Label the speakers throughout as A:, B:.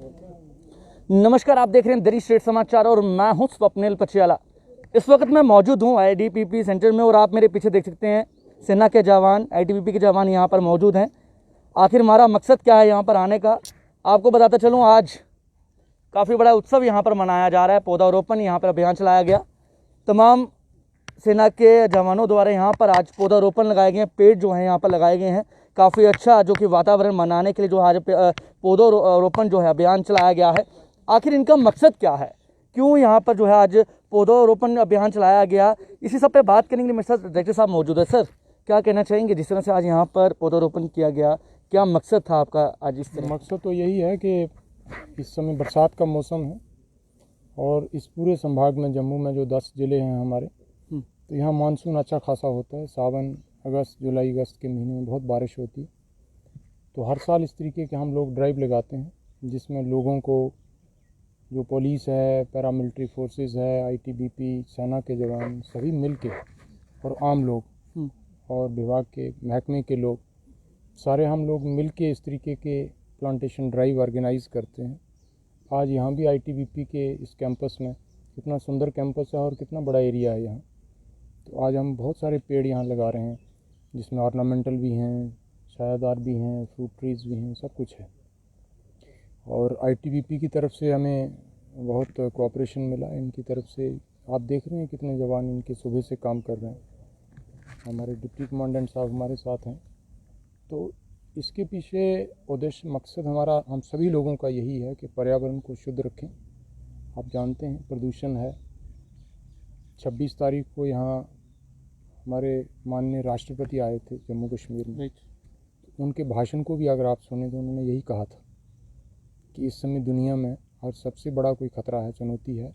A: नमस्कार, आप देख रहे हैं दरी स्टेट समाचार और मैं हूं स्वप्निल पचियाला। इस वक्त मैं मौजूद हूं आईटीबीपी सेंटर में और आप मेरे पीछे देख सकते हैं सेना के जवान, आईटीबीपी के जवान यहां पर मौजूद हैं। आखिर हमारा मकसद क्या है यहां पर आने का, आपको बताता चलूं। आज काफ़ी बड़ा उत्सव यहां पर मनाया जा रहा है, पौधारोपण यहां पर अभियान चलाया गया। तमाम सेना के जवानों द्वारा यहाँ पर आज पौधारोपण लगाए गए हैं, पेड़ जो हैं यहाँ पर लगाए गए हैं। काफ़ी अच्छा जो कि वातावरण बनाने के लिए जो आज पौधारोपण जो है अभियान चलाया गया है। आखिर इनका मकसद क्या है, क्यों यहाँ पर जो है आज पौधारोपण अभियान चलाया गया, इसी सब पे बात करने के लिए मेरे साथ डायरेक्टर साहब मौजूद है। सर, क्या कहना चाहेंगे जिस तरह से आज यहाँ पर पौधारोपण किया गया, क्या मकसद था आपका आज इस तरह?
B: मकसद तो यही है कि इस समय बरसात का मौसम है और इस पूरे संभाग में, जम्मू में जो 10 ज़िले हैं हमारे, तो यहाँ मानसून अच्छा खासा होता है। सावन, अगस्त, जुलाई, अगस्त के महीने में बहुत बारिश होती है। तो हर साल इस तरीके के हम लोग ड्राइव लगाते हैं जिसमें लोगों को, जो पुलिस है, पैरामिलिट्री फोर्सेस है, आईटीबीपी, सेना के जवान, सभी मिल के, और आम लोग और विभाग के महकमे के लोग, सारे हम लोग मिल के इस तरीके के प्लांटेशन ड्राइव ऑर्गेनाइज़ करते हैं। आज यहाँ भी आईटीबीपी के इस कैंपस में, कितना सुंदर कैंपस है और कितना बड़ा एरिया है यहाँ, तो आज हम बहुत सारे पेड़ यहाँ लगा रहे हैं जिसमें ऑर्नामेंटल भी हैं, छायादार भी हैं, फ्रूट ट्रीज़ भी हैं, सब कुछ है। और आईटीबीपी की तरफ से हमें बहुत कोऑपरेशन मिला इनकी तरफ से। आप देख रहे हैं कितने जवान इनके सुबह से काम कर रहे हैं। हमारे डिप्टी कमांडेंट साहब हमारे साथ हैं। तो इसके पीछे उद्देश्य, मकसद हमारा, हम सभी लोगों का यही है कि पर्यावरण को शुद्ध रखें। आप जानते हैं प्रदूषण है। 26 तारीख को यहाँ हमारे माननीय राष्ट्रपति आए थे जम्मू कश्मीर में। उनके भाषण को भी अगर आप सुने तो उन्होंने यही कहा था कि इस समय दुनिया में और सबसे बड़ा कोई खतरा है, चुनौती है,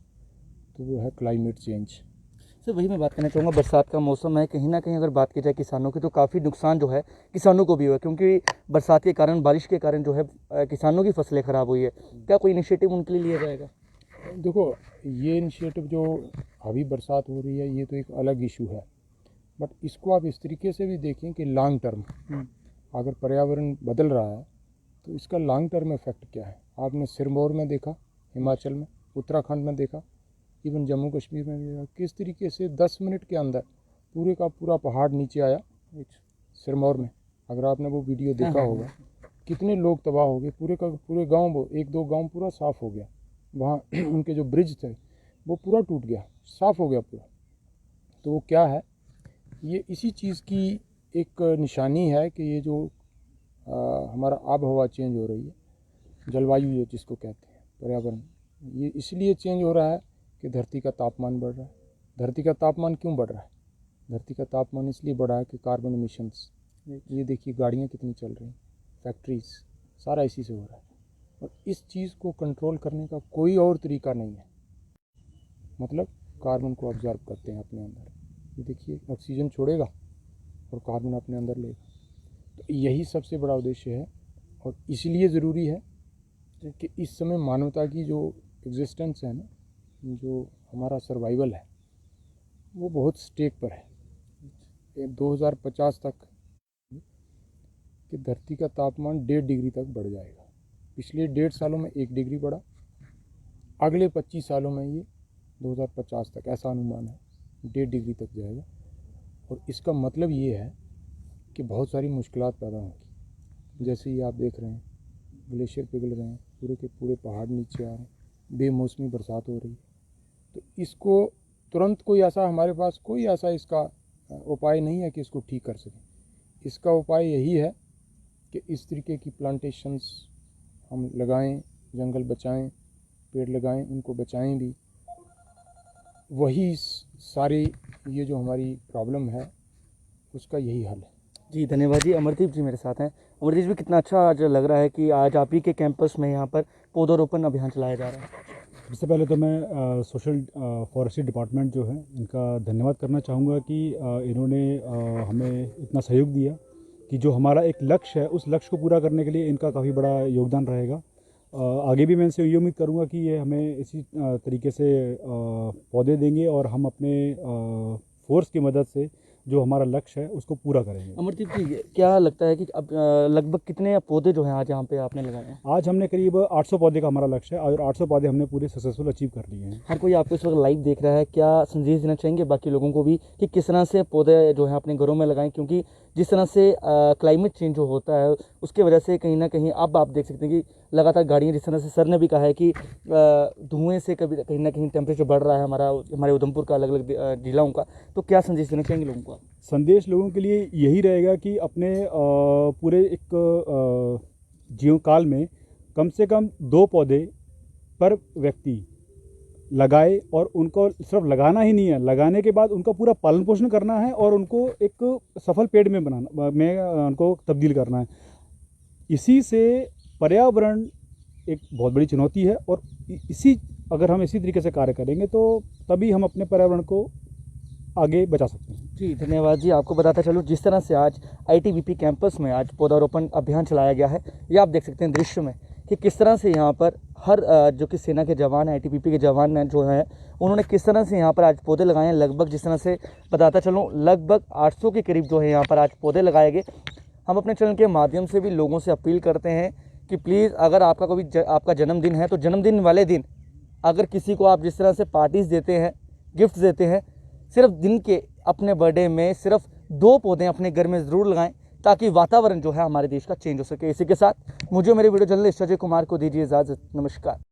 B: तो वो है क्लाइमेट चेंज।
A: सर, वही मैं बात करना चाहूँगा। बरसात का मौसम है, कहीं ना कहीं अगर बात की जाए किसानों की, तो काफ़ी नुकसान जो है किसानों को भी हुआ, क्योंकि बरसात के कारण, बारिश के कारण जो है किसानों की फसलें ख़राब हुई है। क्या कोई इनिशिएटिव उनके लिए लिया जाएगा?
B: देखो, ये इनिशिएटिव जो अभी बरसात हो रही है ये तो एक अलग इशू है, बट इसको आप इस तरीके से भी देखें कि लॉन्ग टर्म अगर पर्यावरण बदल रहा है तो इसका लॉन्ग टर्म इफेक्ट क्या है। आपने सिरमौर में देखा, हिमाचल में, उत्तराखंड में देखा, इवन जम्मू कश्मीर में भी देखा, किस तरीके से 10 मिनट के अंदर पूरे का पूरा पहाड़ नीचे आया। सिरमौर में अगर आपने वो वीडियो देखा होगा, कितने लोग तबाह हो गए, पूरे का पूरे गाँव, वो 1-2 गाँव पूरा साफ़ हो गया। वहाँ उनके जो ब्रिज थे वो पूरा टूट गया, साफ़ हो गया पूरा। तो वो क्या है, ये इसी चीज़ की एक निशानी है कि ये जो हमारा आब हवा चेंज हो रही है, जलवायु ये जिसको कहते हैं, पर्यावरण, ये इसलिए चेंज हो रहा है कि धरती का तापमान बढ़ रहा है। धरती का तापमान क्यों बढ़ रहा है? धरती का तापमान इसलिए बढ़ा है कि कार्बन एमिशंस, ये देखिए गाड़ियाँ कितनी चल रही हैं, फैक्ट्रीज, सारा इसी से हो रहा है। और इस चीज़ को कंट्रोल करने का कोई और तरीका नहीं है। मतलब कार्बन को ऑब्जर्व करते हैं अपने अंदर, ये देखिए ऑक्सीजन छोड़ेगा और कार्बन अपने अंदर लेगा। तो यही सबसे बड़ा उद्देश्य है और इसलिए ज़रूरी है कि इस समय मानवता की जो एग्जिस्टेंस है ना, जो हमारा सर्वाइवल है, वो बहुत स्टेक पर है। 2050 तक कि धरती का तापमान 1.5 डिग्री तक बढ़ जाएगा। पिछले 1.5 सालों में 1 डिग्री बढ़ा, अगले 25 सालों में ये 2050 तक, ऐसा अनुमान है, 1.5 डिग्री तक जाएगा। और इसका मतलब ये है कि बहुत सारी मुश्किलात पैदा होंगी। जैसे ही आप देख रहे हैं ग्लेशियर पिघल रहे हैं, पूरे के पूरे पहाड़ नीचे आ रहे हैं, बेमौसमी बरसात हो रही है। तो इसको तुरंत कोई ऐसा, हमारे पास कोई ऐसा इसका उपाय नहीं है कि इसको ठीक कर सकें। इसका उपाय यही है कि इस तरीके की प्लांटेशंस हम लगाएं, जंगल बचाएं, पेड़ लगाएं, उनको बचाएं भी। वही सारी ये जो हमारी प्रॉब्लम है उसका यही हल है।
A: जी धन्यवाद जी। अमरदीप जी मेरे साथ हैं। अमरदीप जी, कितना अच्छा आज लग रहा है कि आज आप ही के कैंपस में यहाँ पर पौधारोपण अभियान चलाया जा रहा है।
C: सबसे पहले तो मैं सोशल फॉरेस्ट्री डिपार्टमेंट जो है इनका धन्यवाद करना चाहूँगा कि इन्होंने हमें इतना सहयोग दिया कि जो हमारा एक लक्ष्य है उस लक्ष्य को पूरा करने के लिए इनका काफ़ी बड़ा योगदान रहेगा। आगे भी मैं इनसे ये उम्मीद करूँगा कि ये हमें इसी तरीके से पौधे देंगे और हम अपने फोर्स की मदद से जो हमारा लक्ष्य है उसको पूरा करेंगे।
A: अमरदीप जी, क्या लगता है कि अब लगभग कितने पौधे जो हैं आज यहाँ पे आपने लगाए हैं?
C: आज हमने करीब 800 पौधे का हमारा लक्ष्य है और 800 पौधे हमने पूरे सक्सेसफुल अचीव कर लिए हैं।
A: हर कोई आपको इस वक्त लाइव देख रहा है, क्या संदेश देना चाहेंगे बाकी लोगों को भी कि किस तरह से पौधे जो हैं अपने घरों में लगाएं? क्योंकि जिस तरह से क्लाइमेट चेंज जो होता है उसके वजह से कहीं ना कहीं अब आप देख सकते हैं कि लगातार गाड़ियाँ, जिस तरह से सर ने भी कहा है कि धुएँ से कभी कहीं ना कहीं टेम्परेचर बढ़ रहा है हमारे उधमपुर का, अलग अलग जिलाओं का, तो क्या संदेश देना चाहेंगे लोगों को?
C: संदेश लोगों के लिए यही रहेगा कि अपने पूरे एक जीवन काल में कम से कम 2 पौधे पर व्यक्ति लगाए और उनको सिर्फ लगाना ही नहीं है, लगाने के बाद उनका पूरा पालन पोषण करना है और उनको एक सफल पेड़ में उनको तब्दील करना है। इसी से पर्यावरण एक बहुत बड़ी चुनौती है और अगर हम इसी तरीके से कार्य करेंगे तो तभी हम अपने पर्यावरण को आगे बचा सकते हैं।
A: जी धन्यवाद जी। आपको बताता चलूँ, जिस तरह से आज ITBP कैंपस में आज पौधारोपण अभियान चलाया गया है, ये आप देख सकते हैं दृश्य में कि किस तरह से यहाँ पर हर जो कि सेना के जवान हैं, ITBP के जवान हैं जो हैं, उन्होंने किस तरह से यहाँ पर आज पौधे लगाए हैं। लगभग जिस तरह से बताता चलूँ, लगभग 800 के करीब जो है यहाँ पर आज पौधे लगाए गए। हम अपने चैनल के माध्यम से भी लोगों से अपील करते हैं कि प्लीज़, अगर आपका कोई आपका जन्मदिन है तो जन्मदिन वाले दिन अगर किसी को आप जिस तरह से पार्टीज़ देते हैं, गिफ्ट देते हैं, सिर्फ दिन के अपने बर्थडे में सिर्फ 2 पौधे अपने घर में ज़रूर लगाएं ताकि वातावरण जो है हमारे देश का चेंज हो सके। इसी के साथ मुझे मेरे वीडियो जर्नलिस्ट अजय कुमार को दीजिए इजाज़त। नमस्कार।